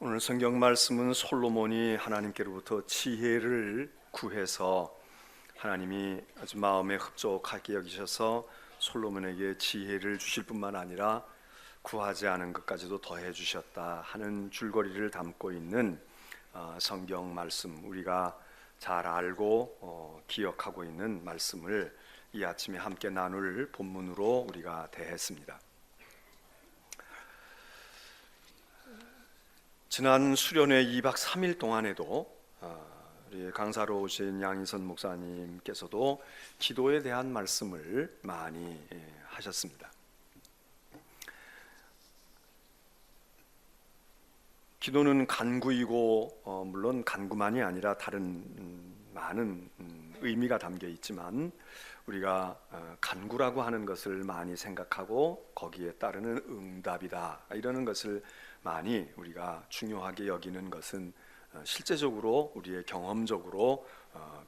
오늘 성경 말씀은 솔로몬이 하나님께로부터 지혜를 구해서 하나님이 아주 마음에 흡족하게 여기셔서 솔로몬에게 지혜를 주실 뿐만 아니라 구하지 않은 것까지도 더해 주셨다 하는 줄거리를 담고 있는 성경 말씀, 우리가 잘 알고 기억하고 있는 말씀을 이 아침에 함께 나눌 본문으로 우리가 대했습니다. 지난 수련회 2박 3일 동안에도 우리 강사로 오신 양희선 목사님께서도 기도에 대한 말씀을 많이 하셨습니다. 기도는 간구이고 물론 간구만이 아니라 다른 많은 의미가 담겨 있지만 우리가 간구라고 하는 것을 많이 생각하고 거기에 따르는 응답이다 이러는 것을 많이 우리가 중요하게 여기는 것은 실제적으로 우리의 경험적으로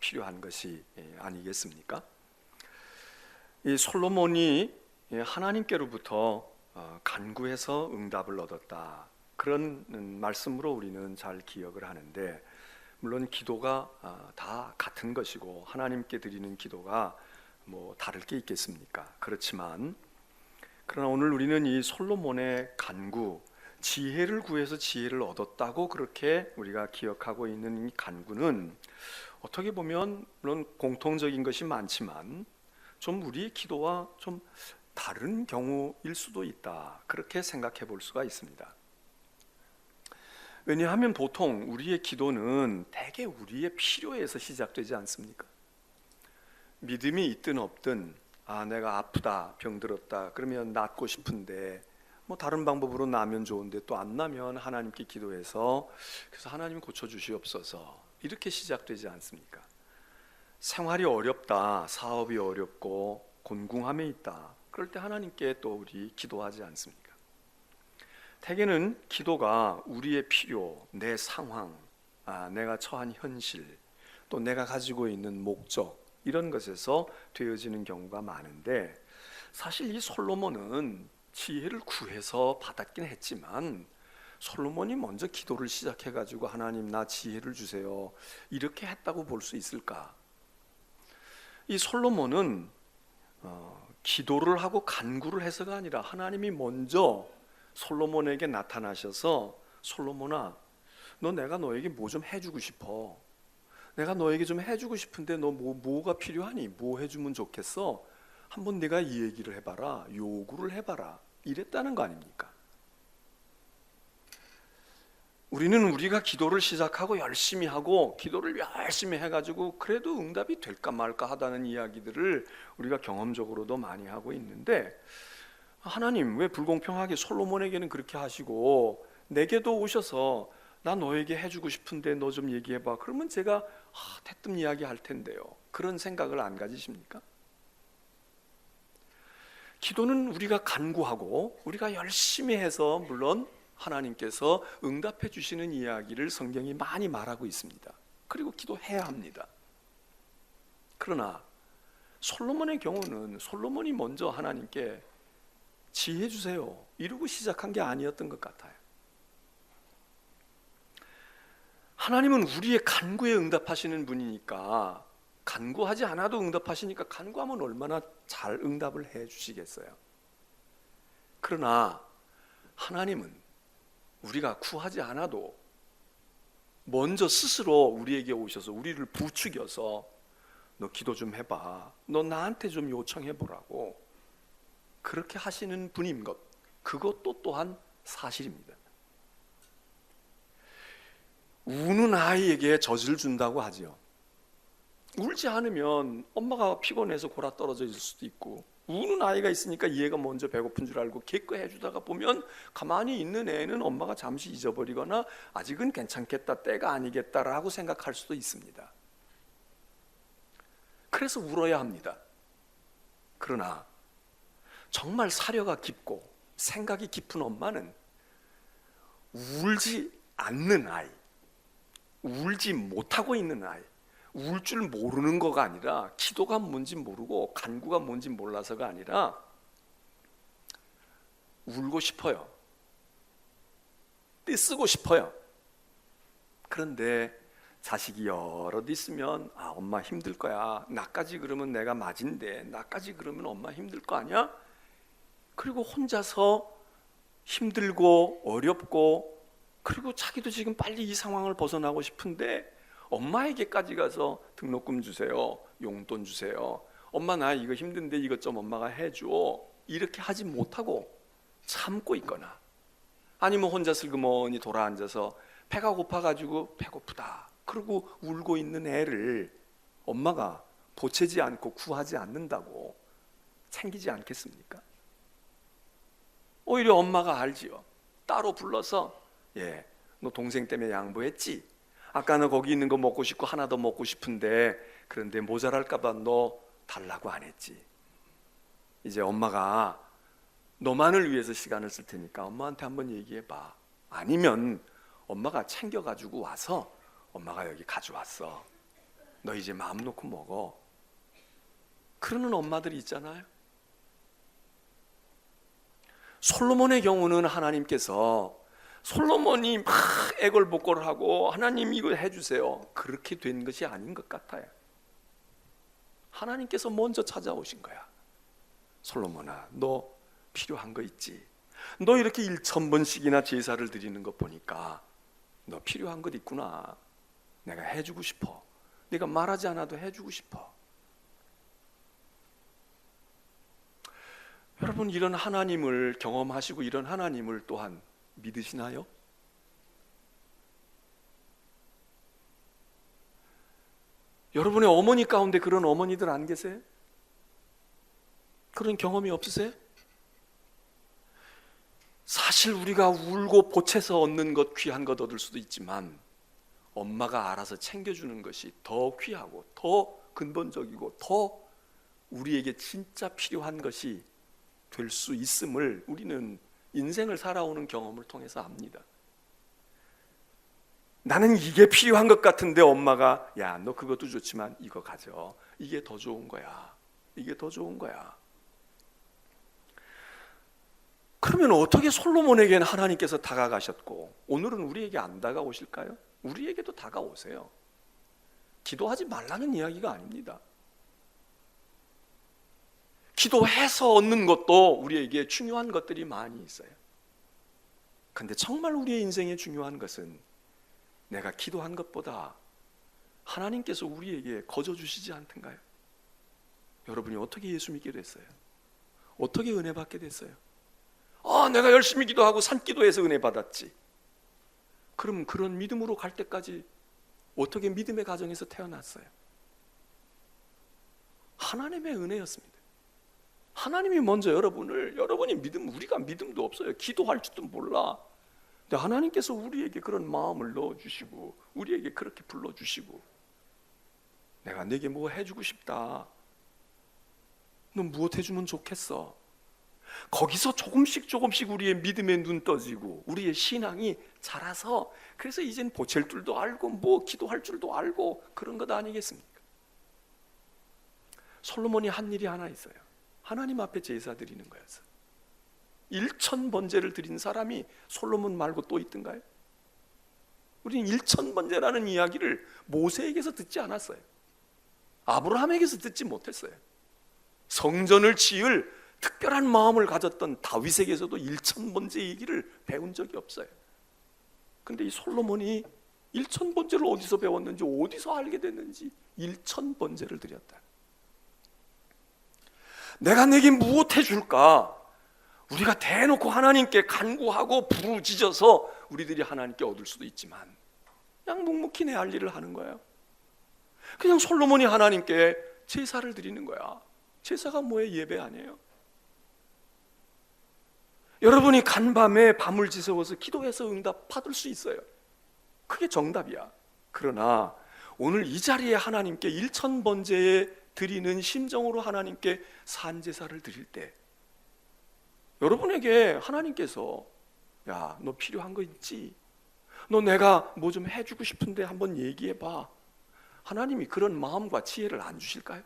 필요한 것이 아니겠습니까? 이 솔로몬이 하나님께로부터 간구해서 응답을 얻었다 그런 말씀으로 우리는 잘 기억을 하는데, 물론 기도가 다 같은 것이고 하나님께 드리는 기도가 뭐 다를 게 있겠습니까? 그렇지만 그러나 오늘 우리는 이 솔로몬의 간구, 지혜를 구해서 지혜를 얻었다고 그렇게 우리가 기억하고 있는 이 간구는 어떻게 보면 물론 공통적인 것이 많지만 좀 우리의 기도와 좀 다른 경우일 수도 있다 그렇게 생각해 볼 수가 있습니다. 왜냐하면 보통 우리의 기도는 대개 우리의 필요에서 시작되지 않습니까? 믿음이 있든 없든 내가 아프다, 병들었다 그러면 낫고 싶은데 뭐 다른 방법으로 나면 좋은데 또 안 나면 하나님께 기도해서 그래서 하나님 고쳐주시옵소서 이렇게 시작되지 않습니까? 생활이 어렵다, 사업이 어렵고 곤궁함에 있다 그럴 때 하나님께 또 우리 기도하지 않습니까? 대개는 기도가 우리의 필요, 내 상황, 내가 처한 현실, 또 내가 가지고 있는 목적 이런 것에서 되어지는 경우가 많은데, 사실 이 솔로몬은 지혜를 구해서 받았긴 했지만 솔로몬이 먼저 기도를 시작해가지고 하나님 나 지혜를 주세요 이렇게 했다고 볼 수 있을까? 이 솔로몬은 기도를 하고 간구를 해서가 아니라 하나님이 먼저 솔로몬에게 나타나셔서 솔로몬아 너 내가 너에게 뭐 좀 해주고 싶어, 내가 너에게 좀 해주고 싶은데 너 뭐가 필요하니? 뭐 해주면 좋겠어? 한번 네가 이 얘기를 해봐라, 요구를 해봐라 이랬다는 거 아닙니까? 우리는 우리가 기도를 시작하고 열심히 하고 기도를 열심히 해가지고 그래도 응답이 될까 말까 하다는 이야기들을 우리가 경험적으로도 많이 하고 있는데, 하나님 왜 불공평하게 솔로몬에게는 그렇게 하시고 내게도 오셔서 나 너에게 해주고 싶은데 너 좀 얘기해봐 그러면 제가 대뜸 이야기할 텐데요, 그런 생각을 안 가지십니까? 기도는 우리가 간구하고 우리가 열심히 해서 물론 하나님께서 응답해 주시는 이야기를 성경이 많이 말하고 있습니다. 그리고 기도해야 합니다. 그러나 솔로몬의 경우는 솔로몬이 먼저 하나님께 지혜 주세요 이러고 시작한 게 아니었던 것 같아요. 하나님은 우리의 간구에 응답하시는 분이니까 간구하지 않아도 응답하시니까 간구하면 얼마나 잘 응답을 해 주시겠어요. 그러나 하나님은 우리가 구하지 않아도 먼저 스스로 우리에게 오셔서 우리를 부추겨서 너 기도 좀 해봐, 너 나한테 좀 요청해 보라고 그렇게 하시는 분인 것, 그것도 또한 사실입니다. 우는 아이에게 젖을 준다고 하죠. 울지 않으면 엄마가 피곤해서 골아 떨어져 있을 수도 있고, 우는 아이가 있으니까 얘가 먼저 배고픈 줄 알고 기꺼이 해주다가 보면 가만히 있는 애는 엄마가 잠시 잊어버리거나 아직은 괜찮겠다, 때가 아니겠다라고 생각할 수도 있습니다. 그래서 울어야 합니다. 그러나 정말 사려가 깊고 생각이 깊은 엄마는 울지 않는 아이, 울지 못하고 있는 아이, 울 줄 모르는 거가 아니라 기도가 뭔지 모르고 간구가 뭔지 몰라서가 아니라 울고 싶어요. 떼쓰고 싶어요. 그런데 자식이 여럿 있으면 엄마 힘들 거야. 나까지 그러면 내가 맞인데 나까지 그러면 엄마 힘들 거 아니야? 그리고 혼자서 힘들고 어렵고 그리고 자기도 지금 빨리 이 상황을 벗어나고 싶은데 엄마에게까지 가서 등록금 주세요. 용돈 주세요. 엄마 나 이거 힘든데 이것 좀 엄마가 해줘. 이렇게 하지 못하고 참고 있거나 아니면 혼자 슬그머니 돌아앉아서 배가 고파가지고 배고프다 그러고 울고 있는 애를 엄마가 보채지 않고 구하지 않는다고 챙기지 않겠습니까? 오히려 엄마가 알지요. 따로 불러서 너 동생 때문에 양보했지? 아까 너 거기 있는 거 먹고 싶고 하나 더 먹고 싶은데 그런데 모자랄까 봐 너 달라고 안 했지? 이제 엄마가 너만을 위해서 시간을 쓸 테니까 엄마한테 한번 얘기해 봐. 아니면 엄마가 챙겨가지고 와서 엄마가 여기 가져왔어. 너 이제 마음 놓고 먹어. 그러는 엄마들이 있잖아요. 솔로몬의 경우는 하나님께서 솔로몬이 막 애걸복걸하고 하나님 이거 해주세요 그렇게 된 것이 아닌 것 같아요. 하나님께서 먼저 찾아오신 거야. 솔로몬아 너 필요한 거 있지? 너 이렇게 1000번씩이나 제사를 드리는 거 보니까 너 필요한 것 있구나. 내가 해주고 싶어. 네가 말하지 않아도 해주고 싶어. 여러분 이런 하나님을 경험하시고 이런 하나님을 또한 믿으시나요? 여러분의 어머니 가운데 그런 어머니들 안 계세요? 그런 경험이 없으세요? 사실 우리가 울고 보채서 얻는 것 귀한 것 얻을 수도 있지만 엄마가 알아서 챙겨주는 것이 더 귀하고 더 근본적이고 더 우리에게 진짜 필요한 것이 될 수 있음을 우리는 인생을 살아오는 경험을 통해서 압니다. 나는 이게 필요한 것 같은데 엄마가 야, 너 그것도 좋지만 이거 가져. 이게 더 좋은 거야. 이게 더 좋은 거야. 그러면 어떻게 솔로몬에게는 하나님께서 다가가셨고 오늘은 우리에게 안 다가오실까요? 우리에게도 다가오세요. 기도하지 말라는 이야기가 아닙니다. 기도해서 얻는 것도 우리에게 중요한 것들이 많이 있어요. 근데 정말 우리의 인생에 중요한 것은 내가 기도한 것보다 하나님께서 우리에게 거저 주시지 않던가요? 여러분이 어떻게 예수 믿게 됐어요? 어떻게 은혜 받게 됐어요? 내가 열심히 기도하고 산기도해서 은혜 받았지. 그럼 그런 믿음으로 갈 때까지 어떻게 믿음의 가정에서 태어났어요? 하나님의 은혜였습니다. 하나님이 먼저 여러분이 믿음, 우리가 믿음도 없어요. 기도할 줄도 몰라. 근데 하나님께서 우리에게 그런 마음을 넣어주시고 우리에게 그렇게 불러주시고 내가 네게 뭐 해주고 싶다. 너 무엇 해주면 좋겠어. 거기서 조금씩 우리의 믿음의 눈 떠지고 우리의 신앙이 자라서 그래서 이젠 보챌 줄도 알고 뭐 기도할 줄도 알고 그런 것 아니겠습니까? 솔로몬이 한 일이 하나 있어요. 하나님 앞에 제사 드리는 거였어요. 1000번제를 드린 사람이 솔로몬 말고 또 있던가요? 우리는 1000번제라는 이야기를 모세에게서 듣지 않았어요. 아브라함에게서 듣지 못했어요. 성전을 지을 특별한 마음을 가졌던 다윗에게서도 1000번제 얘기를 배운 적이 없어요. 근데 이 솔로몬이 1000번제를 어디서 배웠는지 어디서 알게 됐는지 1000번제를 드렸다. 내가 내게 무엇 해줄까? 우리가 대놓고 하나님께 간구하고 부르짖어서 우리들이 하나님께 얻을 수도 있지만 그냥 묵묵히 내 할 일을 하는 거예요. 그냥 솔로몬이 하나님께 제사를 드리는 거야. 제사가 뭐예요? 예배 아니에요? 여러분이 간밤에 밤을 지새워서 기도해서 응답 받을 수 있어요. 그게 정답이야. 그러나 오늘 이 자리에 하나님께 1000번제에 드리는 심정으로 하나님께 산제사를 드릴 때 여러분에게 하나님께서 야, 너 필요한 거 있지? 너 내가 뭐 좀 해주고 싶은데 한번 얘기해봐. 하나님이 그런 마음과 지혜를 안 주실까요?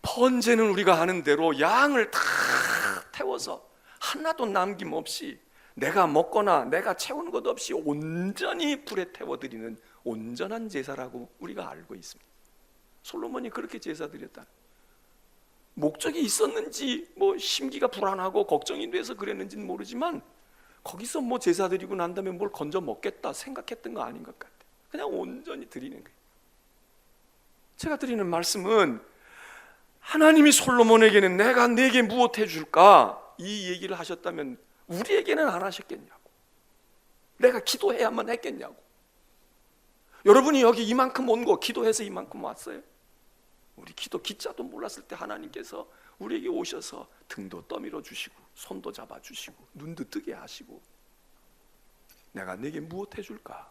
번제는 우리가 아는 대로 양을 다 태워서 하나도 남김없이 내가 먹거나 내가 채우는 것 없이 온전히 불에 태워드리는 온전한 제사라고 우리가 알고 있습니다. 솔로몬이 그렇게 제사 드렸다. 목적이 있었는지 뭐 심기가 불안하고 걱정이 돼서 그랬는지는 모르지만 거기서 뭐 제사 드리고 난 다음에 뭘 건져 먹겠다 생각했던 거 아닌 것 같아요. 그냥 온전히 드리는 거예요. 제가 드리는 말씀은 하나님이 솔로몬에게는 내가 네게 무엇 해줄까 이 얘기를 하셨다면 우리에게는 안 하셨겠냐고, 내가 기도해야만 했겠냐고. 여러분이 여기 이만큼 온 거 기도해서 이만큼 왔어요? 우리 기도 기자도 몰랐을 때 하나님께서 우리에게 오셔서 등도 떠밀어 주시고 손도 잡아 주시고 눈도 뜨게 하시고 내가 네게 무엇 해줄까?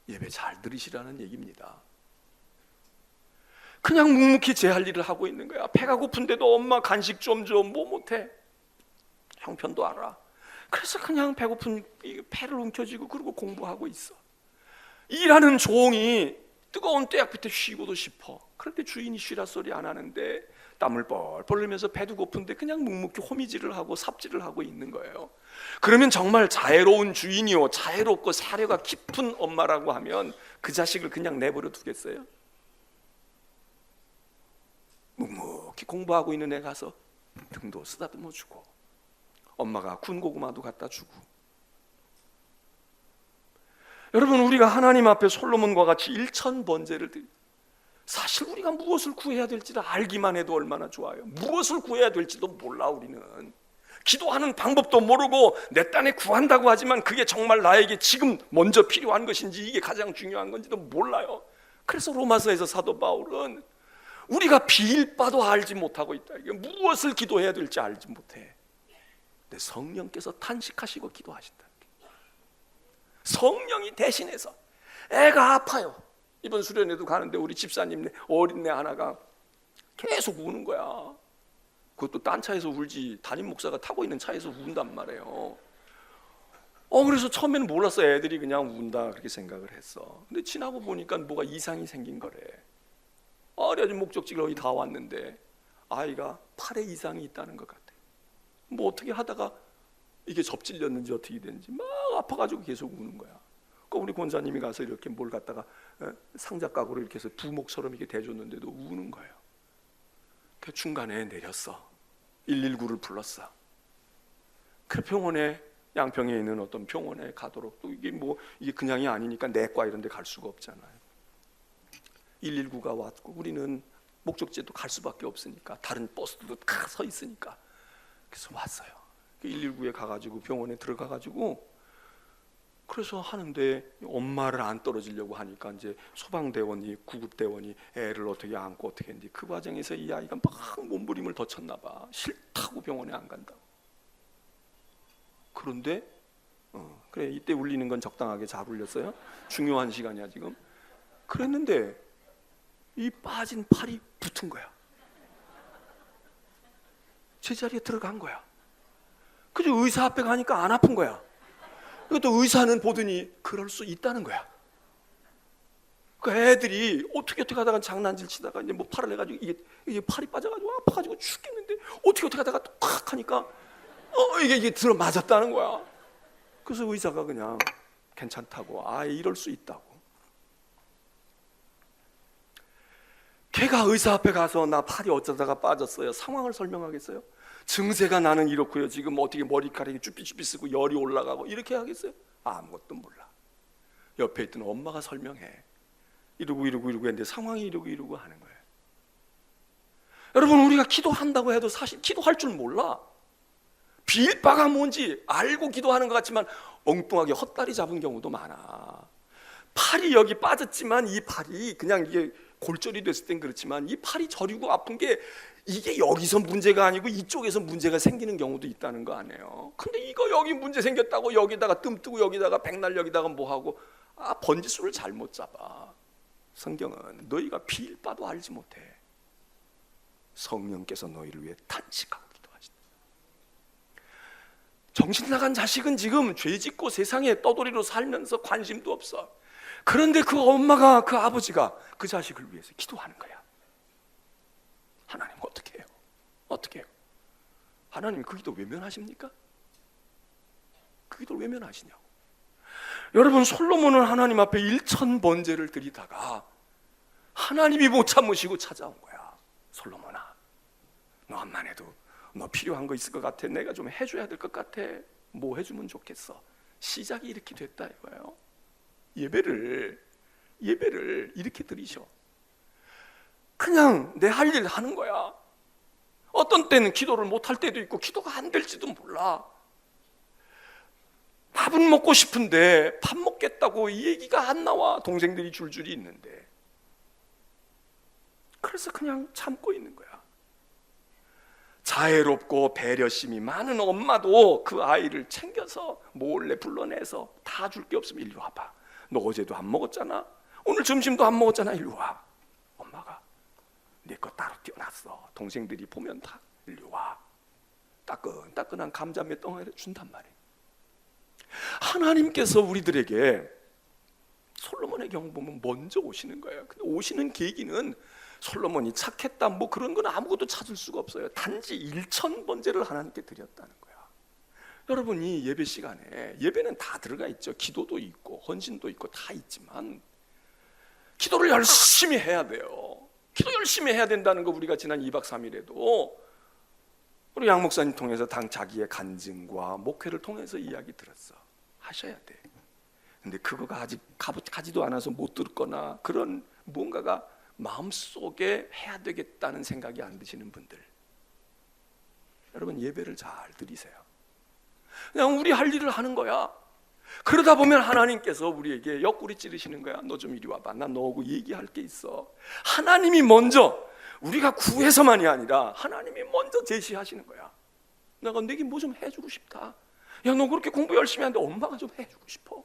예배 잘 들으시라는 얘기입니다. 그냥 묵묵히 제 할 일을 하고 있는 거야. 배가 고픈데도 엄마 간식 좀 줘. 뭐 못해? 형편도 알아. 그래서 그냥 배고픈 배를 움켜쥐고 그러고 공부하고 있어. 일하는 종이 뜨거운 떼약 밑에 쉬고도 싶어. 그런데 주인이 쉬라 소리 안 하는데 땀을 뻘뻘 흘리면서 배도 고픈데 그냥 묵묵히 호미질을 하고 삽질을 하고 있는 거예요. 그러면 정말 자애로운 주인이요, 자애롭고 사려가 깊은 엄마라고 하면 그 자식을 그냥 내버려 두겠어요? 묵묵히 공부하고 있는 애 가서 등도 쓰다듬어 주고 엄마가 군 고구마도 갖다 주고. 여러분, 우리가 하나님 앞에 솔로몬과 같이 일천번제를 드립니다. 사실 우리가 무엇을 구해야 될지를 알기만 해도 얼마나 좋아요. 무엇을 구해야 될지도 몰라. 우리는 기도하는 방법도 모르고 내 딴에 구한다고 하지만 그게 정말 나에게 지금 먼저 필요한 것인지 이게 가장 중요한 건지도 몰라요. 그래서 로마서에서 사도 바울은 우리가 빌 바도 알지 못하고 있다. 이게 무엇을 기도해야 될지 알지 못해. 근데 성령께서 탄식하시고 기도하신다. 성령이 대신해서. 애가 아파요. 이번 수련회도 가는데 우리 집사님 어린애 하나가 계속 우는 거야. 그것도 딴 차에서 울지 담임 목사가 타고 있는 차에서 운단 말이에요. 그래서 처음에는 몰랐어. 애들이 그냥 운다 그렇게 생각을 했어. 근데 지나고 보니까 뭐가 이상이 생긴 거래. 어려진 목적지가 거의 다 왔는데 아이가 팔에 이상이 있다는 것 같아. 뭐 어떻게 하다가 이게 접질렸는지 어떻게 됐는지 막 아파가지고 계속 우는 거야. 그러니까 우리 권사님이 가서 이렇게 뭘 갖다가 상자각으로 이렇게 해서 부목처럼 이렇게 대줬는데도 우는 거예요. 그 중간에 내렸어. 119를 불렀어. 그 병원에, 양평에 있는 어떤 병원에 가도록, 또 이게 그냥이 아니니까 내과 이런 데 갈 수가 없잖아요. 119가 왔고 우리는 목적지에도 갈 수밖에 없으니까 다른 버스도 다 서 있으니까 그래서 왔어요. 119에 가가지고 병원에 들어가가지고 그래서 하는데 엄마를 안 떨어지려고 하니까 이제 소방대원이 구급대원이 애를 어떻게 안고 어떻게 했는지 그 과정에서 이 아이가 막 몸부림을 더 쳤나 봐. 싫다고 병원에 안 간다고. 그런데 그래 이때 울리는 건 적당하게 잘 울렸어요. 중요한 시간이야 지금. 그랬는데 이 빠진 팔이 붙은 거야. 제자리에 들어간 거야. 그래서 의사 앞에 가니까 안 아픈 거야. 또 의사는 보더니 그럴 수 있다는 거야. 그 애들이 어떻게 하다가 장난질 치다가 이제 뭐 팔을 해가지고 이게 팔이 빠져가지고 아파가지고 죽겠는데 어떻게 하다가 탁 하니까 이게 들어 맞았다는 거야. 그래서 의사가 그냥 괜찮다고 이럴 수 있다고. 걔가 의사 앞에 가서 나 팔이 어쩌다가 빠졌어요. 상황을 설명하겠어요? 증세가 나는 이렇고요. 지금 어떻게 머리카락이 쭈삐쭈삐 쓰고 열이 올라가고 이렇게 하겠어요? 아무것도 몰라. 옆에 있던 엄마가 설명해. 이러고 했는데 상황이 이러고 하는 거예요. 여러분, 우리가 기도한다고 해도 사실 기도할 줄 몰라. 빌 바가 뭔지 알고 기도하는 것 같지만 엉뚱하게 헛다리 잡은 경우도 많아. 팔이 여기 빠졌지만 이 팔이 그냥 이게 골절이 됐을 땐 그렇지만 이 팔이 저리고 아픈 게 이게 여기서 문제가 아니고 이쪽에서 문제가 생기는 경우도 있다는 거 아니에요. 근데 이거 여기 문제 생겼다고 여기다가 뜸 뜨고 여기다가 백날 여기다가 뭐하고 번지수를 잘못 잡아. 성경은 너희가 빌 바도 알지 못해. 성령께서 너희를 위해 탄식하고 기도하신다. 정신 나간 자식은 지금 죄짓고 세상에 떠돌이로 살면서 관심도 없어. 그런데 그 엄마가 그 아버지가 그 자식을 위해서 기도하는 거야. 하나님 어떻게 해요? 어떻게 해요? 하나님 그 기도 외면하십니까? 그 기도를 외면하시냐고. 여러분, 솔로몬은 하나님 앞에 1000번제를 드리다가 하나님이 못 참으시고 찾아온 거야. 솔로몬아, 너만 해도 너 필요한 거 있을 것 같아. 내가 좀 해줘야 될 것 같아. 뭐 해주면 좋겠어. 시작이 이렇게 됐다 이거예요. 예배를 이렇게 드리셔. 그냥 내 할 일 하는 거야. 어떤 때는 기도를 못할 때도 있고 기도가 안 될지도 몰라. 밥은 먹고 싶은데 밥 먹겠다고 이 얘기가 안 나와. 동생들이 줄줄이 있는데. 그래서 그냥 참고 있는 거야. 자애롭고 배려심이 많은 엄마도 그 아이를 챙겨서 몰래 불러내서 다 줄 게 없으면 일로 와봐. 너 어제도 안 먹었잖아. 오늘 점심도 안 먹었잖아. 일로 와. 엄마가 내 거 따로 띄워놨어. 동생들이 보면 다 일로 와. 따끈따끈한 감자 몇 덩어리를 준단 말이에요. 하나님께서 우리들에게 솔로몬의 경우 보면 먼저 오시는 거예요. 근데 오시는 계기는 솔로몬이 착했다 뭐 그런 건 아무것도 찾을 수가 없어요. 단지 1000번제를 하나님께 드렸다는 거야. 여러분, 이 예배 시간에 예배는 다 들어가 있죠. 기도도 있고 헌신도 있고 다 있지만 기도를 열심히 해야 돼요. 기도 열심히 해야 된다는 거 우리가 지난 2박 3일에도 우리 양 목사님 통해서 자기의 간증과 목회를 통해서 이야기 들었어. 하셔야 돼. 근데 그거가 아직 가지도 않아서 못 들었거나 그런 뭔가가 마음속에 해야 되겠다는 생각이 안 드시는 분들, 여러분 예배를 잘 드리세요. 그냥 우리 할 일을 하는 거야. 그러다 보면 하나님께서 우리에게 옆구리 찌르시는 거야. 너 좀 이리 와봐. 나 너하고 얘기할 게 있어. 하나님이 먼저, 우리가 구해서만이 아니라 하나님이 먼저 제시하시는 거야. 내가 내게 뭐 좀 해주고 싶다. 야, 너 그렇게 공부 열심히 하는데 엄마가 좀 해주고 싶어.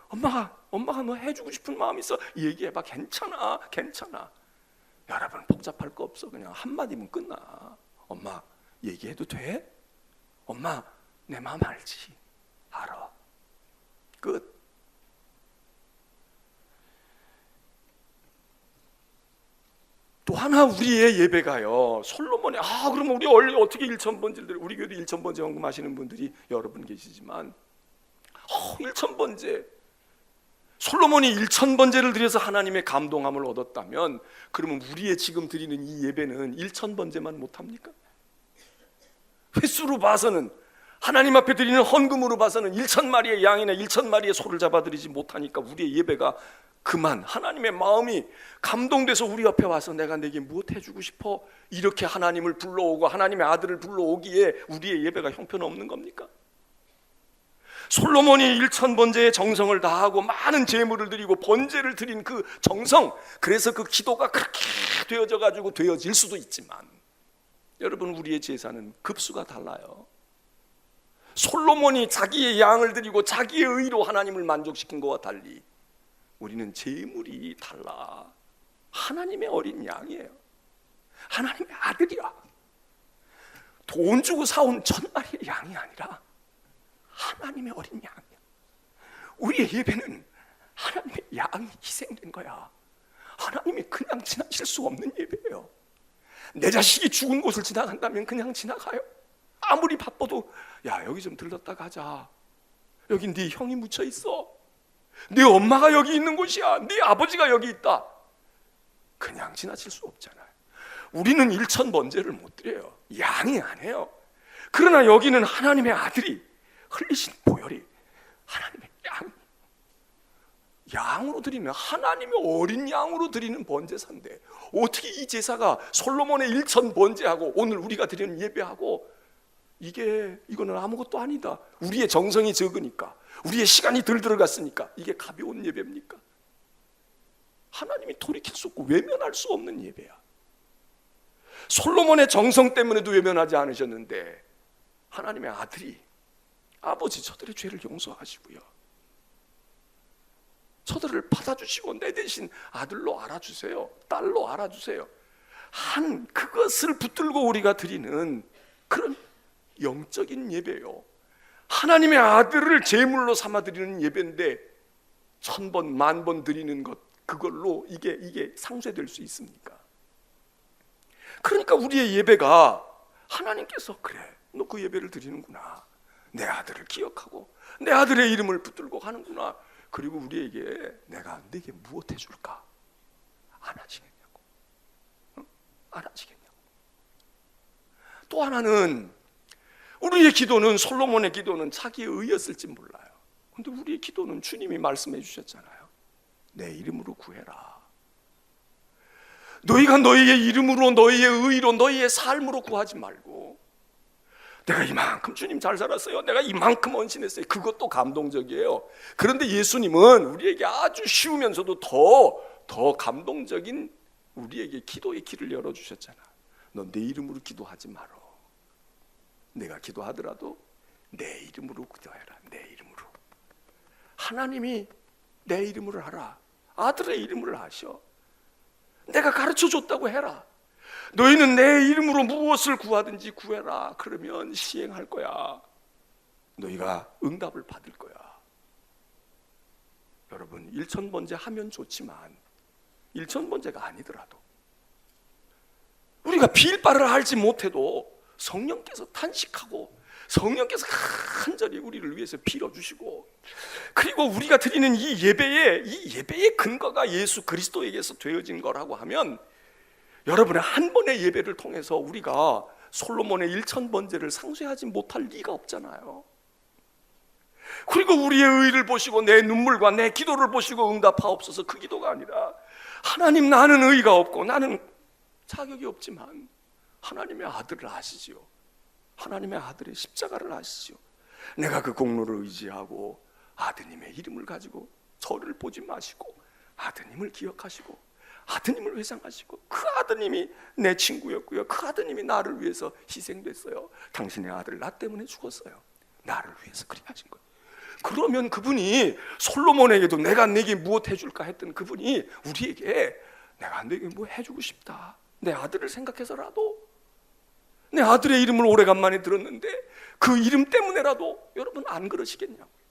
엄마가 너 해주고 싶은 마음 있어. 얘기해봐. 괜찮아. 여러분 복잡할 거 없어. 그냥 한마디면 끝나. 엄마 얘기해도 돼? 엄마 내 마음 알지? 알아. 끝. 또 하나 우리의 예배가요, 솔로몬이 그러면 우리 어떻게 1000번제를, 우리 교회도 1000번제 헌금하시는 분들이 여러 분 계시지만 1000번제, 솔로몬이 1000번제를 드려서 하나님의 감동함을 얻었다면 그러면 우리의 지금 드리는 이 예배는 1000번제만 못합니까? 횟수로 봐서는, 하나님 앞에 드리는 헌금으로 봐서는 1000마리의 양이나 1000마리의 소를 잡아드리지 못하니까 우리의 예배가 그만, 하나님의 마음이 감동돼서 우리 옆에 와서 내가 내게 무엇 해주고 싶어? 이렇게 하나님을 불러오고 하나님의 아들을 불러오기에 우리의 예배가 형편없는 겁니까? 솔로몬이 1000번제의 정성을 다하고 많은 제물을 드리고 번제를 드린 그 정성, 그래서 그 기도가 그렇게 되어져 가지고 되어질 수도 있지만 여러분, 우리의 제사는 급수가 달라요. 솔로몬이 자기의 양을 드리고 자기의 의로 하나님을 만족시킨 것과 달리 우리는 제물이 달라. 하나님의 어린 양이에요. 하나님의 아들이야. 돈 주고 사온 1000마리의 양이 아니라 하나님의 어린 양이야. 우리의 예배는 하나님의 양이 희생된 거야. 하나님이 그냥 지나칠 수 없는 예배예요. 내 자식이 죽은 곳을 지나간다면 그냥 지나가요? 아무리 바빠도 야, 여기 좀 들렀다 가자. 여기 네 형이 묻혀 있어. 네 엄마가 여기 있는 곳이야. 네 아버지가 여기 있다. 그냥 지나칠 수 없잖아요. 우리는 1000번제를 못 드려요. 양이 아니에요. 그러나 여기는 하나님의 아들이 흘리신 보혈이 하나님의 양으로 드리는, 하나님의 어린 양으로 드리는 번제사인데 어떻게 이 제사가 솔로몬의 1000번제하고 오늘 우리가 드리는 예배하고 이거는 아무것도 아니다. 우리의 정성이 적으니까, 우리의 시간이 덜 들어갔으니까 이게 가벼운 예배입니까? 하나님이 돌이킬 수 없고 외면할 수 없는 예배야. 솔로몬의 정성 때문에도 외면하지 않으셨는데 하나님의 아들이, 아버지 저들의 죄를 용서하시고요, 저들을 받아주시고 내 대신 아들로 알아주세요, 딸로 알아주세요 한 그것을 붙들고 우리가 드리는 그런 영적인 예배요. 하나님의 아들을 제물로 삼아 드리는 예배인데 1000번, 10,000번 드리는 것, 그걸로 이게 상쇄될 수 있습니까? 그러니까 우리의 예배가 하나님께서 그래, 너 그 예배를 드리는구나. 내 아들을 기억하고 내 아들의 이름을 붙들고 가는구나. 그리고 우리에게 내가 네게 무엇 해줄까? 안 하시겠냐고. 안 하시겠냐고. 또 하나는 우리의 기도는, 솔로몬의 기도는 자기의 의였을지 몰라요. 근데 우리의 기도는 주님이 말씀해 주셨잖아요. 내 이름으로 구해라. 너희가 너희의 이름으로, 너희의 의로, 너희의 삶으로 구하지 말고, 내가 이만큼 주님 잘 살았어요, 내가 이만큼 헌신했어요, 그것도 감동적이에요. 그런데 예수님은 우리에게 아주 쉬우면서도 더 감동적인 우리에게 기도의 길을 열어주셨잖아. 너 내 이름으로 기도하지 말어. 내가 기도하더라도 내 이름으로 기도해라. 내 이름으로. 하나님이 내 이름으로 하라. 아들의 이름으로 하셔. 내가 가르쳐줬다고 해라. 너희는 내 이름으로 무엇을 구하든지 구해라. 그러면 시행할 거야. 너희가 응답을 받을 거야. 여러분, 일천번제 하면 좋지만 일천번제가 아니더라도, 우리가 빌 바를 알지 못해도 성령께서 탄식하고 성령께서 간절히 우리를 위해서 빌어주시고, 그리고 우리가 드리는 이 예배의 근거가 예수 그리스도에게서 되어진 거라고 하면, 여러분의 한 번의 예배를 통해서 우리가 솔로몬의 일천번제를 상쇄하지 못할 리가 없잖아요. 그리고 우리의 의를 보시고 내 눈물과 내 기도를 보시고 응답하옵소서. 그 기도가 아니라, 하나님, 나는 의가 없고 나는 자격이 없지만 하나님의 아들을 아시지요. 하나님의 아들의 십자가를 아시지요. 내가 그 공로를 의지하고 아드님의 이름을 가지고 저를 보지 마시고 아드님을 기억하시고 아드님을 회상하시고, 그 아드님이 내 친구였고요, 그 아드님이 나를 위해서 희생됐어요. 당신의 아들 나 때문에 죽었어요. 나를 위해서 그리 하신 거예요. 그러면 그분이, 솔로몬에게도 내가 네게 무엇 해줄까 했던 그분이 우리에게 내가 네게 뭐 해주고 싶다, 내 아들을 생각해서라도, 내 아들의 이름을 오래간만에 들었는데 그 이름 때문에라도, 여러분 안 그러시겠냐고요.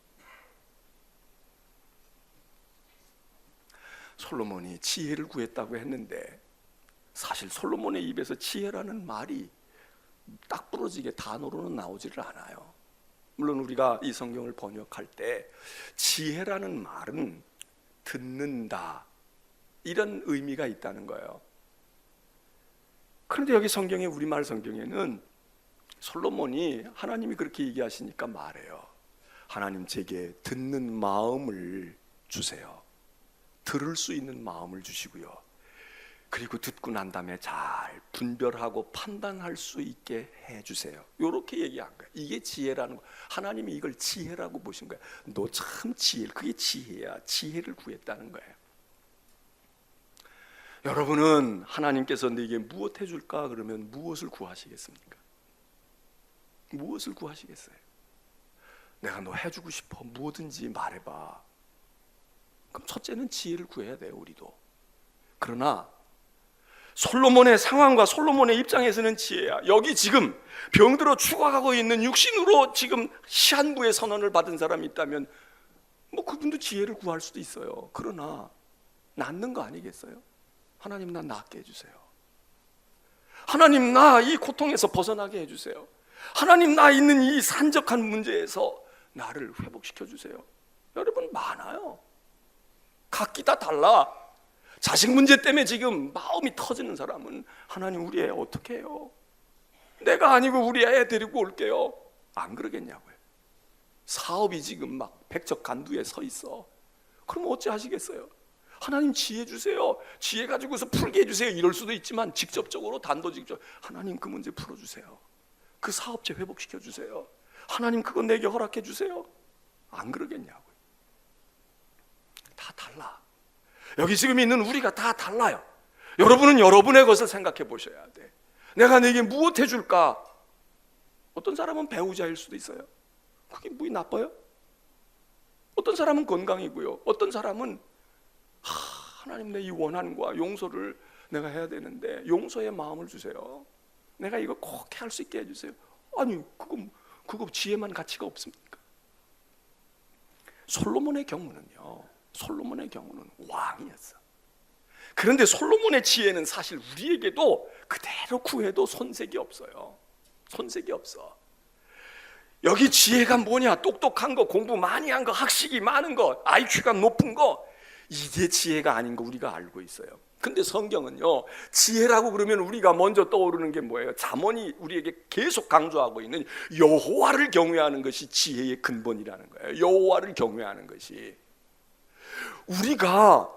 솔로몬이 지혜를 구했다고 했는데, 사실 솔로몬의 입에서 지혜라는 말이 딱 부러지게 단어로는 나오지를 않아요. 물론 우리가 이 성경을 번역할 때 지혜라는 말은 듣는다, 이런 의미가 있다는 거예요. 그런데 여기 성경의 우리말 성경에는 솔로몬이, 하나님이 그렇게 얘기하시니까 말해요. 하나님, 제게 듣는 마음을 주세요. 들을 수 있는 마음을 주시고요, 그리고 듣고 난 다음에 잘 분별하고 판단할 수 있게 해주세요. 이렇게 얘기한 거예요. 이게 지혜라는 거예요. 하나님이 이걸 지혜라고 보신 거예요. 너 참 지혜, 그게 지혜야. 지혜를 구했다는 거예요. 여러분은 하나님께서 네게 무엇 해줄까 그러면 무엇을 구하시겠습니까? 무엇을 구하시겠어요? 내가 너 해주고 싶어, 뭐든지 말해봐. 그럼 첫째는 지혜를 구해야 돼요, 우리도. 그러나 솔로몬의 상황과 솔로몬의 입장에서는 지혜야. 여기 지금 병들어 죽어가고 있는, 육신으로 지금 시한부의 선언을 받은 사람이 있다면 뭐 그분도 지혜를 구할 수도 있어요. 그러나 낫는 거 아니겠어요? 하나님, 나 낫게 해주세요. 하나님, 나 이 고통에서 벗어나게 해주세요. 하나님, 나 있는 이 산적한 문제에서 나를 회복시켜 주세요. 여러분, 많아요. 각기 다 달라. 자식 문제 때문에 지금 마음이 터지는 사람은, 하나님, 우리 애 어떻게 해요? 내가 아니고 우리 애 데리고 올게요. 안 그러겠냐고요. 사업이 지금 막 백척간두에 서 있어. 그럼 어찌 하시겠어요? 하나님, 지혜 주세요. 지혜 가지고서 풀게 해주세요. 이럴 수도 있지만 직접적으로, 단도직입적으로, 하나님, 그 문제 풀어주세요. 그 사업체 회복시켜 주세요. 하나님, 그거 내게 허락해 주세요. 안 그러겠냐고요. 다 달라. 여기 지금 있는 우리가 다 달라요. 여러분은 여러분의 것을 생각해 보셔야 돼. 내가 내게 무엇 해줄까? 어떤 사람은 배우자일 수도 있어요. 그게 뭐이 나빠요? 어떤 사람은 건강이고요, 어떤 사람은 하나님, 내 이 원한과 용서를 내가 해야 되는데 용서의 마음을 주세요. 내가 이거 꼭 할 수 있게 해주세요. 아니, 그거 지혜만 가치가 없습니까? 솔로몬의 경우는요, 솔로몬의 경우는 왕이었어. 그런데 솔로몬의 지혜는 사실 우리에게도 그대로 구해도 손색이 없어요. 손색이 없어. 여기 지혜가 뭐냐? 똑똑한 거, 공부 많이 한 거, 학식이 많은 거, IQ가 높은 거, 이게 지혜가 아닌 거 우리가 알고 있어요. 근데 성경은요, 지혜라고 그러면 우리가 먼저 떠오르는 게 뭐예요? 잠언이 우리에게 계속 강조하고 있는 여호와를 경외하는 것이 지혜의 근본이라는 거예요. 여호와를 경외하는 것이. 우리가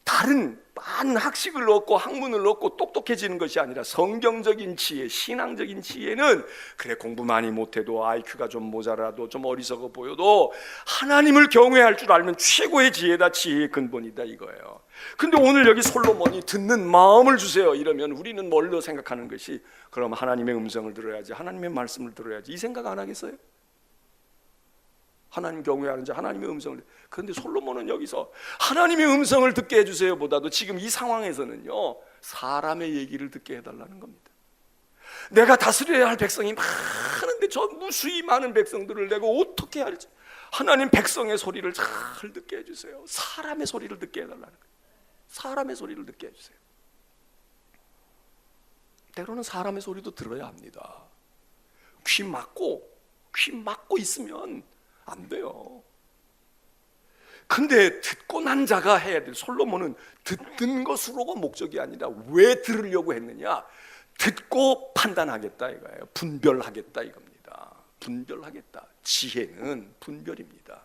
다른 많은 학식을 얻고 학문을 얻고 똑똑해지는 것이 아니라 성경적인 지혜, 신앙적인 지혜는 그래 공부 많이 못해도 IQ가 좀 모자라도 좀 어리석어 보여도 하나님을 경외할 줄 알면 최고의 지혜다, 지혜의 근본이다 이거예요. 근데 오늘 여기 솔로몬이 듣는 마음을 주세요 이러면 우리는 뭘로 생각하는 것이, 그럼 하나님의 음성을 들어야지, 하나님의 말씀을 들어야지, 이 생각 안 하겠어요? 하나님 경외하는 자, 하나님의 음성을. 그런데 솔로몬은 여기서 하나님의 음성을 듣게 해주세요 보다도 지금 이 상황에서는요, 사람의 얘기를 듣게 해달라는 겁니다. 내가 다스려야 할 백성이 많은데 저 무수히 많은 백성들을 내가 어떻게 할지, 하나님 백성의 소리를 잘 듣게 해주세요. 사람의 소리를 듣게 해달라는 거예요. 사람의 소리를 듣게 해주세요. 때로는 사람의 소리도 들어야 합니다. 귀 막고 있으면 안 돼요. 근데 듣고 난 자가 해야 될, 솔로몬은 듣는 것으로가 목적이 아니라 왜 들으려고 했느냐? 듣고 판단하겠다 이거예요. 분별하겠다 이겁니다. 분별하겠다. 지혜는 분별입니다.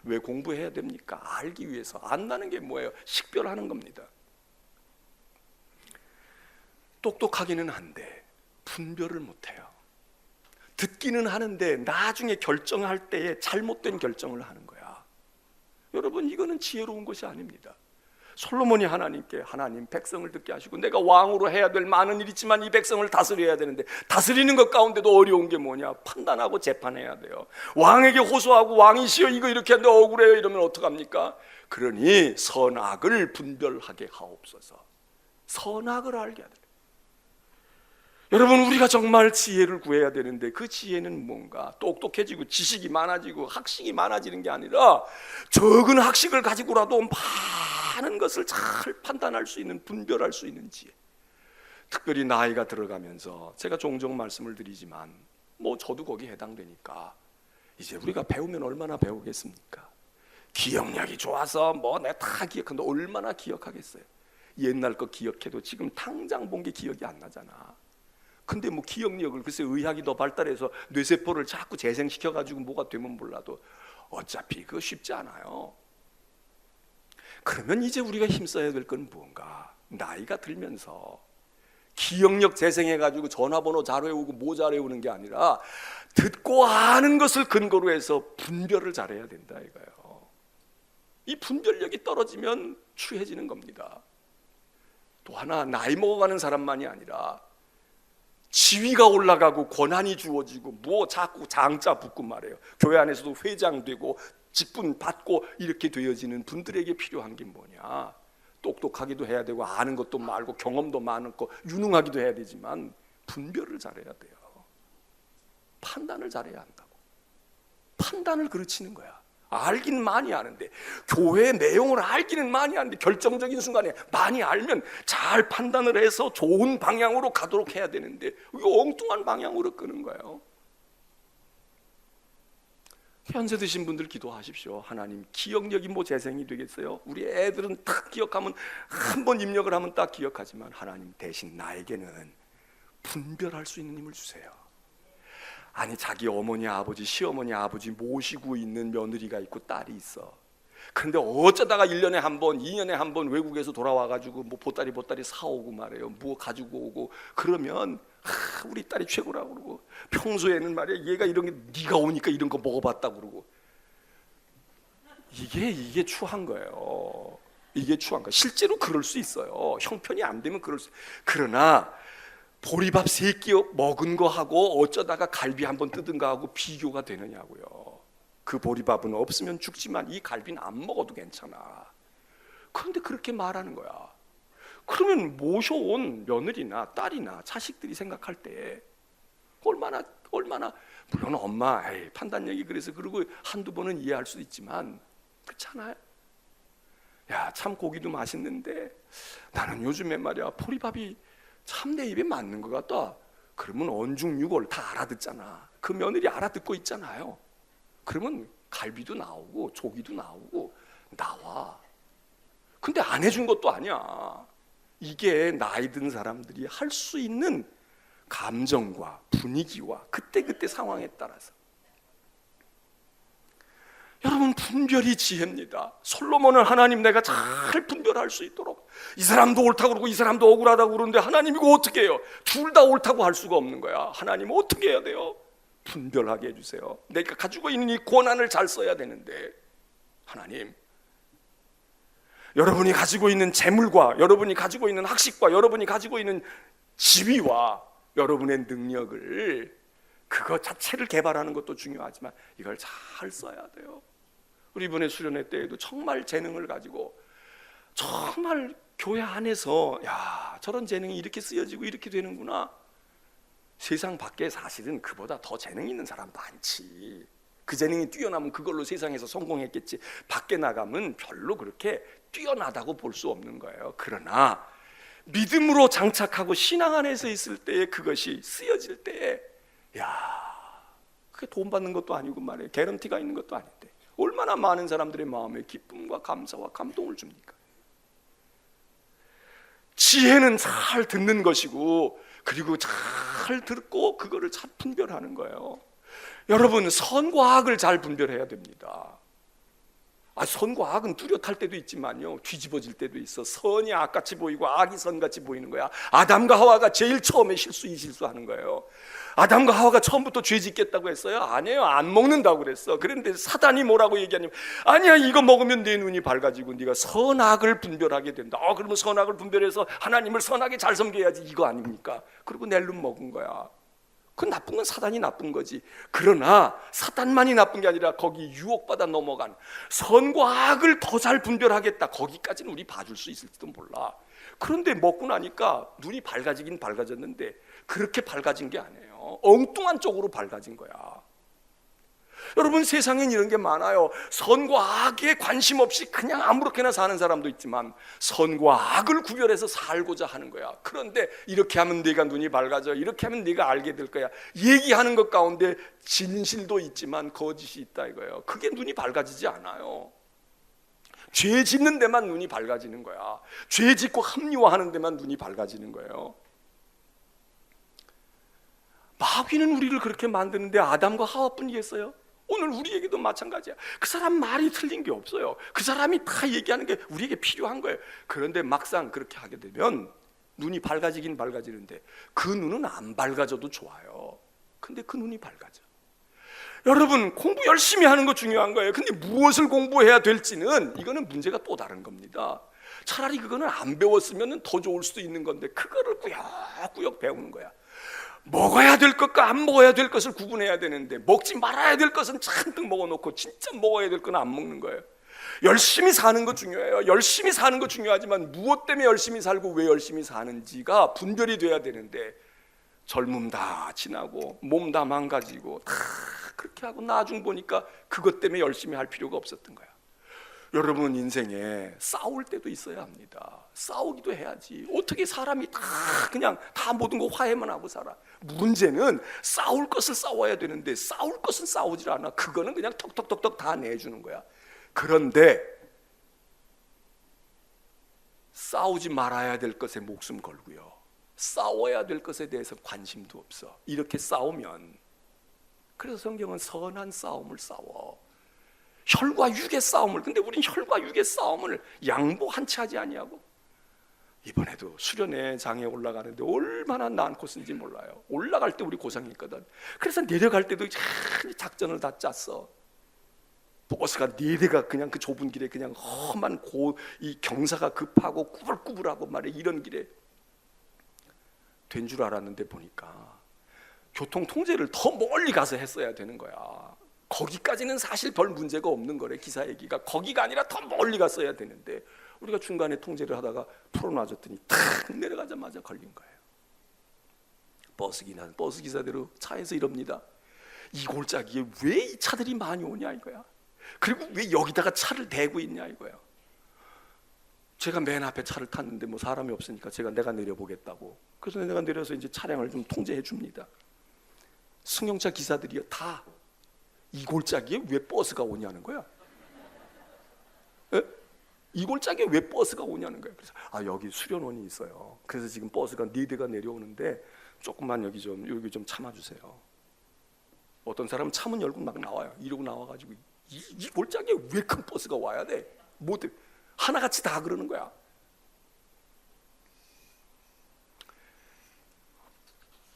왜 공부해야 됩니까? 알기 위해서. 안다는 게 뭐예요? 식별하는 겁니다. 똑똑하기는 한데 분별을 못해요. 듣기는 하는데 나중에 결정할 때에 잘못된 결정을 하는 거야. 여러분, 이거는 지혜로운 것이 아닙니다. 솔로몬이 하나님께, 하나님 백성을 듣게 하시고 내가 왕으로 해야 될 많은 일이 있지만 이 백성을 다스려야 되는데 다스리는 것 가운데도 어려운 게 뭐냐? 판단하고 재판해야 돼요. 왕에게 호소하고 왕이시여 이거 이렇게 하는데 억울해요 이러면 어떡합니까? 그러니 선악을 분별하게 하옵소서. 선악을 알게 하라. 여러분, 우리가 정말 지혜를 구해야 되는데 그 지혜는 뭔가? 똑똑해지고 지식이 많아지고 학식이 많아지는 게 아니라 적은 학식을 가지고라도 많은 것을 잘 판단할 수 있는, 분별할 수 있는 지혜. 특별히 나이가 들어가면서 제가 종종 말씀을 드리지만 뭐 저도 거기에 해당되니까 이제 우리가 배우면 얼마나 배우겠습니까? 기억력이 좋아서 뭐 내가 다 기억하는데 얼마나 기억하겠어요? 옛날 거 기억해도 지금 당장 본 게 기억이 안 나잖아. 근데 뭐 기억력을 글쎄 의학이 더 발달해서 뇌세포를 자꾸 재생시켜가지고 뭐가 되면 몰라도 어차피 그거 쉽지 않아요. 그러면 이제 우리가 힘써야 될 건 무언가? 나이가 들면서 기억력 재생해가지고 전화번호 잘 외우고 뭐 잘 외우는 게 아니라 듣고 아는 것을 근거로 해서 분별을 잘해야 된다 이거예요. 이 분별력이 떨어지면 추해지는 겁니다. 또 하나, 나이 먹어가는 사람만이 아니라 지위가 올라가고 권한이 주어지고 뭐 자꾸 장자 붙고 말해요. 교회 안에서도 회장 되고 직분 받고 이렇게 되어지는 분들에게 필요한 게 뭐냐? 똑똑하기도 해야 되고 아는 것도 많고 경험도 많고 유능하기도 해야 되지만 분별을 잘해야 돼요. 판단을 잘해야 한다고. 판단을 그르치는 거야. 알긴 많이 아는데, 교회 내용을 알기는 많이 아는데 결정적인 순간에 많이 알면 잘 판단을 해서 좋은 방향으로 가도록 해야 되는데 이거 엉뚱한 방향으로 끄는 거예요. 현세 드신 분들 기도하십시오. 하나님, 기억력이 뭐 재생이 되겠어요? 우리 애들은 딱 기억하면, 한 번 입력을 하면 딱 기억하지만 하나님 대신 나에게는 분별할 수 있는 힘을 주세요. 아니, 자기 어머니, 아버지, 시어머니, 아버지 모시고 있는 며느리가 있고 딸이 있어. 그런데 어쩌다가 1년에 한 번, 2년에 한 번 외국에서 돌아와가지고 뭐 보따리 사오고 말이에요. 뭐 가지고 오고 그러면 우리 딸이 최고라고 그러고, 평소에는 말이야 얘가 이런 게 네가 오니까 이런 거 먹어봤다고 그러고. 이게 추한 거예요. 이게 추한 거예요. 실제로 그럴 수 있어요. 형편이 안 되면 그럴 수. 그러나 보리밥 3끼 먹은 거하고 어쩌다가 갈비 한번 뜯은 거하고 비교가 되느냐고요. 그 보리밥은 없으면 죽지만 이 갈비는 안 먹어도 괜찮아. 그런데 그렇게 말하는 거야. 그러면 모셔온 며느리나 딸이나 자식들이 생각할 때 얼마나 물론 엄마 판단력이 그래서 그러고 한두 번은 이해할 수 있지만 그렇잖아요. 야, 참 고기도 맛있는데 나는 요즘에 말이야 보리밥이 참 내 입에 맞는 것 같다. 그러면 언중유골 다 알아듣잖아. 그 며느리 알아듣고 있잖아요. 그러면 갈비도 나오고 조기도 나오고 나와. 근데 안 해준 것도 아니야. 이게 나이 든 사람들이 할 수 있는 감정과 분위기와 그때그때 상황에 따라서. 여러분, 분별이 지혜입니다. 솔로몬은 하나님 내가 잘 분별할 수 있도록, 이 사람도 옳다고 그러고 이 사람도 억울하다고 그러는데 하나님 이거 어떻게 해요? 둘 다 옳다고 할 수가 없는 거야. 하나님 어떻게 해야 돼요? 분별하게 해주세요. 내가 가지고 있는 이 권한을 잘 써야 되는데, 하나님, 여러분이 가지고 있는 재물과 여러분이 가지고 있는 학식과 여러분이 가지고 있는 지위와 여러분의 능력을, 그것 자체를 개발하는 것도 중요하지만 이걸 잘 써야 돼요. 우리 이번에 수련회 때에도 정말 재능을 가지고 정말 교회 안에서 야, 저런 재능이 이렇게 쓰여지고 이렇게 되는구나. 세상 밖에 사실은 그보다 더 재능 있는 사람 많지. 그 재능이 뛰어나면 그걸로 세상에서 성공했겠지. 밖에 나가면 별로 그렇게 뛰어나다고 볼 수 없는 거예요. 그러나 믿음으로 장착하고 신앙 안에서 있을 때에 그것이 쓰여질 때에, 야, 그게 돈 받는 것도 아니고 말이에요. 개런티가 있는 것도 아닌데 얼마나 많은 사람들의 마음에 기쁨과 감사와 감동을 줍니까? 지혜는 잘 듣는 것이고, 그리고 잘 듣고 그거를 잘 분별하는 거예요. 여러분, 선과 악을 잘 분별해야 됩니다. 선과 악은 뚜렷할 때도 있지만요, 뒤집어질 때도 있어. 선이 악같이 보이고 악이 선같이 보이는 거야. 아담과 하와가 제일 처음에 이 실수하는 거예요. 아담과 하와가 처음부터 죄 짓겠다고 했어요? 아니에요. 안 먹는다고 그랬어. 그런데 사단이 뭐라고 얘기하냐면, 아니야, 이거 먹으면 내 눈이 밝아지고 네가 선악을 분별하게 된다. 그러면 선악을 분별해서 하나님을 선하게 잘 섬겨야지, 이거 아닙니까? 그리고 내 눈 먹은 거야. 그 나쁜 건 사단이 나쁜 거지. 그러나 사단만이 나쁜 게 아니라 거기 유혹받아 넘어간 선과 악을 더 잘 분별하겠다, 거기까지는 우리 봐줄 수 있을지도 몰라. 그런데 먹고 나니까 눈이 밝아지긴 밝아졌는데 그렇게 밝아진 게 아니에요. 엉뚱한 쪽으로 밝아진 거야. 여러분, 세상엔 이런 게 많아요. 선과 악에 관심 없이 그냥 아무렇게나 사는 사람도 있지만 선과 악을 구별해서 살고자 하는 거야. 그런데 이렇게 하면 네가 눈이 밝아져, 이렇게 하면 네가 알게 될 거야, 얘기하는 것 가운데 진실도 있지만 거짓이 있다 이거예요. 그게 눈이 밝아지지 않아요. 죄 짓는 데만 눈이 밝아지는 거야. 죄 짓고 합리화하는 데만 눈이 밝아지는 거예요. 마귀는 우리를 그렇게 만드는데 아담과 하와뿐이겠어요? 오늘 우리에게도 마찬가지야. 그 사람 말이 틀린 게 없어요. 그 사람이 다 얘기하는 게 우리에게 필요한 거예요. 그런데 막상 그렇게 하게 되면 눈이 밝아지긴 밝아지는데 그 눈은 안 밝아져도 좋아요. 근데 그 눈이 밝아져. 여러분, 공부 열심히 하는 거 중요한 거예요. 근데 무엇을 공부해야 될지는, 이거는 문제가 또 다른 겁니다. 차라리 그거는 안 배웠으면 더 좋을 수도 있는 건데 그거를 꾸역꾸역 배우는 거야. 먹어야 될 것과 안 먹어야 될 것을 구분해야 되는데 먹지 말아야 될 것은 잔뜩 먹어놓고 진짜 먹어야 될 건 안 먹는 거예요. 열심히 사는 거 중요해요. 열심히 사는 거 중요하지만 무엇 때문에 열심히 살고 왜 열심히 사는지가 분별이 돼야 되는데 젊음 다 지나고 몸 다 망가지고 다 그렇게 하고 나중 보니까 그것 때문에 열심히 할 필요가 없었던 거야. 여러분, 인생에 싸울 때도 있어야 합니다. 싸우기도 해야지. 어떻게 사람이 다 그냥 다 모든 거 화해만 하고 살아? 문제는 싸울 것을 싸워야 되는데 싸울 것은 싸우질 않아. 그거는 그냥 턱턱턱턱 다 내주는 거야. 그런데 싸우지 말아야 될 것에 목숨 걸고요, 싸워야 될 것에 대해서 관심도 없어. 이렇게 싸우면, 그래서 성경은 선한 싸움을 싸워. 혈과 육의 싸움을. 근데 우린 혈과 육의 싸움을 양보 한 채 하지 아니하고, 이번에도 수련회 장에 올라가는데 얼마나 난코 쓴지 몰라요. 올라갈 때 우리 고생했거든. 그래서 내려갈 때도 작전을 다 짰어. 버스가 4대가 그냥 그 좁은 길에 그냥 험한 이 경사가 급하고 꾸불꾸불하고 말이야. 이런 길에 된 줄 알았는데 보니까 교통 통제를 더 멀리 가서 했어야 되는 거야. 거기까지는 사실 별 문제가 없는 거래. 기사 얘기가 거기가 아니라 더 멀리 갔어야 되는데 우리가 중간에 통제를 하다가 풀어놔줬더니 탁 내려가자마자 걸린 거예요. 버스 기사대로 차에서 이럽니다. 이 골짜기에 왜 이 차들이 많이 오냐 이거야. 그리고 왜 여기다가 차를 대고 있냐 이거야. 제가 맨 앞에 차를 탔는데 뭐 사람이 없으니까 내가 내려보겠다고. 그래서 내가 내려서 이제 차량을 좀 통제해 줍니다. 승용차 기사들이요 다 이 골짜기에 왜 버스가 오냐는 거야. 에? 이 골짜기에 왜 버스가 오냐는 거야. 그래서 여기 수련원이 있어요. 그래서 지금 버스가 4대가 내려오는데 조금만 여기 좀 참아주세요. 어떤 사람은 차문 열고 막 나와요. 이러고 나와가지고 이 골짜기에 왜 큰 버스가 와야 돼? 모두 하나같이 다 그러는 거야.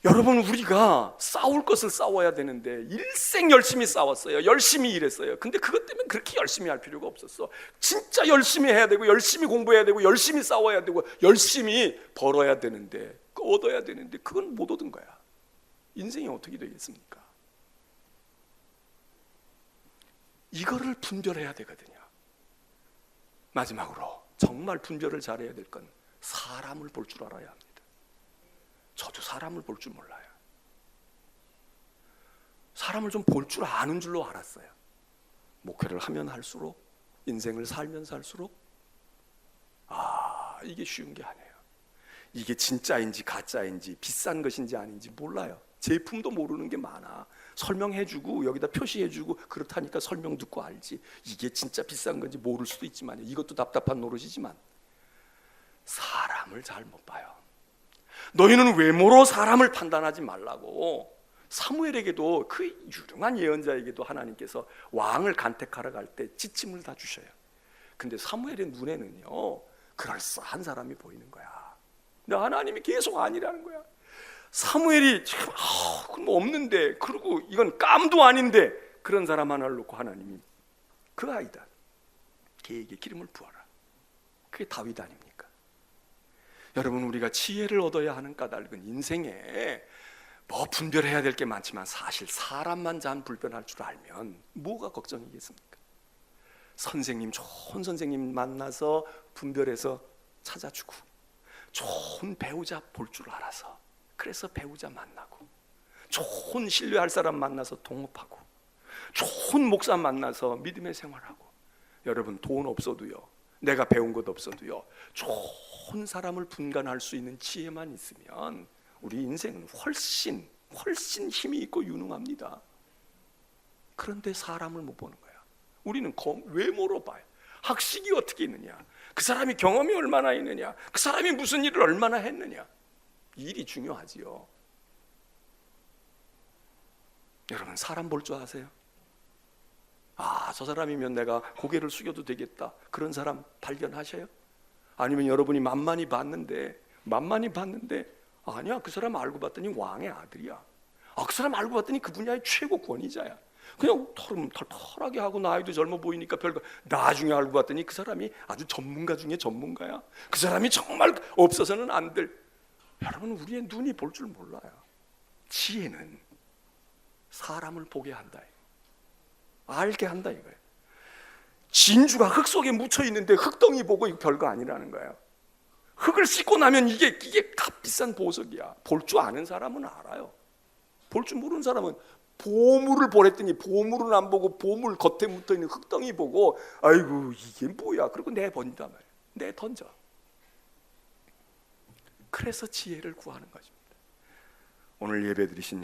여러분, 우리가 싸울 것을 싸워야 되는데 일생 열심히 싸웠어요. 열심히 일했어요. 근데 그것 때문에 그렇게 열심히 할 필요가 없었어. 진짜 열심히 해야 되고 열심히 공부해야 되고 열심히 싸워야 되고 열심히 벌어야 되는데 얻어야 되는데 그건 못 얻은 거야. 인생이 어떻게 되겠습니까? 이거를 분별해야 되거든요. 마지막으로 정말 분별을 잘해야 될 건 사람을 볼 줄 알아야 합니다. 저도 사람을 볼 줄 몰라요. 사람을 좀 볼 줄 아는 줄로 알았어요. 목회를 하면 할수록, 인생을 살면 살수록 이게 쉬운 게 아니에요. 이게 진짜인지 가짜인지 비싼 것인지 아닌지 몰라요. 제품도 모르는 게 많아. 설명해주고 여기다 표시해주고 그렇다니까 설명 듣고 알지. 이게 진짜 비싼 건지 모를 수도 있지만 이것도 답답한 노릇이지만 사람을 잘 못 봐요. 너희는 외모로 사람을 판단하지 말라고. 사무엘에게도 그 유능한 예언자에게도 하나님께서 왕을 간택하러 갈 때 지침을 다 주셔요. 근데 사무엘의 눈에는요 그럴싸한 사람이 보이는 거야. 근데 하나님이 계속 아니라는 거야. 사무엘이 그럼 없는데, 그리고 이건 깜도 아닌데 그런 사람 하나를 놓고 하나님이 그 아이다, 걔에게 기름을 부어라. 그게 다윗 아닙니까? 여러분, 우리가 지혜를 얻어야 하는 까닭은 인생에 뭐 분별해야 될 게 많지만 사실 사람만 잘 분별할 줄 알면 뭐가 걱정이겠습니까? 선생님, 좋은 선생님 만나서 분별해서 찾아주고, 좋은 배우자 볼 줄 알아서 그래서 배우자 만나고, 좋은 신뢰할 사람 만나서 동업하고, 좋은 목사 만나서 믿음의 생활하고. 여러분, 돈 없어도요, 내가 배운 것 없어도요, 좋은 사람을 분간할 수 있는 지혜만 있으면 우리 인생은 훨씬 힘이 있고 유능합니다. 그런데 사람을 못 보는 거야. 우리는 외모로 봐요. 학식이 어떻게 있느냐, 그 사람이 경험이 얼마나 있느냐, 그 사람이 무슨 일을 얼마나 했느냐. 일이 중요하지요. 여러분, 사람 볼 줄 아세요? 저 사람이면 내가 고개를 숙여도 되겠다, 그런 사람 발견하셔요? 아니면 여러분이 만만히 봤는데 아니야, 그 사람 알고 봤더니 왕의 아들이야. 그 사람 알고 봤더니 그 분야의 최고 권위자야. 그냥 털털하게 하고 나이도 젊어 보이니까 별거. 나중에 알고 봤더니 그 사람이 아주 전문가 중에 전문가야. 그 사람이 정말 없어서는 안 될. 여러분, 우리의 눈이 볼 줄 몰라요. 지혜는 사람을 보게 한다, 알게 한다 이거예요. 진주가 흙 속에 묻혀 있는데 흙덩이 보고 이거 별거 아니라는 거예요. 흙을 씻고 나면 이게 값비싼 보석이야. 볼 줄 아는 사람은 알아요. 볼 줄 모르는 사람은 보물을 보랬더니 보물은 안 보고 보물 겉에 묻어 있는 흙덩이 보고 아이고 이게 뭐야, 그리고 내버린단 말이에요. 내던져. 그래서 지혜를 구하는 것입니다. 오늘 예배 드리신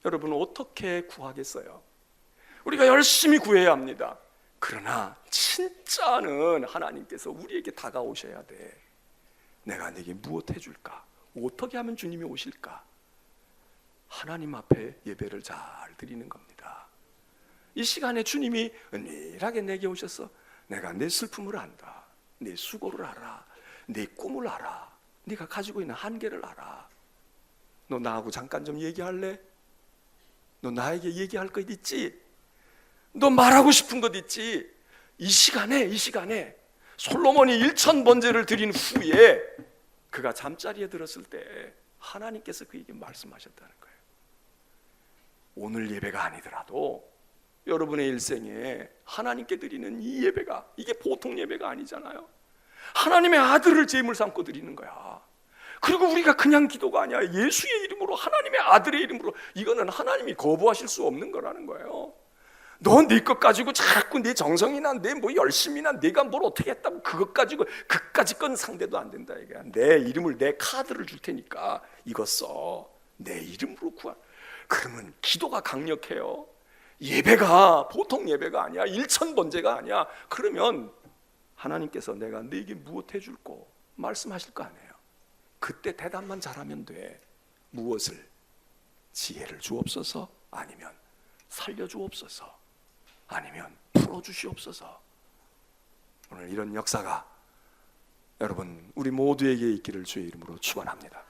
여러분 어떻게 구하겠어요? 우리가 열심히 구해야 합니다. 그러나 진짜는 하나님께서 우리에게 다가오셔야 돼. 내가 내게 무엇 해줄까? 어떻게 하면 주님이 오실까? 하나님 앞에 예배를 잘 드리는 겁니다. 이 시간에 주님이 은밀하게 내게 오셔서 내가 내 슬픔을 안다, 내 수고를 알아, 내 꿈을 알아, 네가 가지고 있는 한계를 알아. 너 나하고 잠깐 좀 얘기할래? 너 나에게 얘기할 것 있지? 너 말하고 싶은 것 있지? 이 시간에 솔로몬이 1000번제를 드린 후에 그가 잠자리에 들었을 때 하나님께서 그에게 말씀하셨다는 거예요. 오늘 예배가 아니더라도 여러분의 일생에 하나님께 드리는 이 예배가, 이게 보통 예배가 아니잖아요. 하나님의 아들을 제물 삼고 드리는 거야. 그리고 우리가 그냥 기도가 아니야. 예수의 이름으로, 하나님의 아들의 이름으로. 이거는 하나님이 거부하실 수 없는 거라는 거예요. 너 네 것 가지고 자꾸 내 정성이나 내 뭐 열심이나 내가 뭘 어떻게 했다고 그것 가지고 그까지 건 상대도 안 된다 이거야. 내 이름을, 내 카드를 줄 테니까 이거 써. 내 이름으로 구하. 그러면 기도가 강력해요. 예배가 보통 예배가 아니야. 일천번제가 아니야. 그러면 하나님께서 내가 네게 무엇 해줄꼬 말씀하실 거 아니에요. 그때 대답만 잘하면 돼. 무엇을? 지혜를 주옵소서, 아니면 살려주옵소서, 아니면 풀어주시옵소서. 오늘 이런 역사가 여러분 우리 모두에게 있기를 주의 이름으로 축원합니다.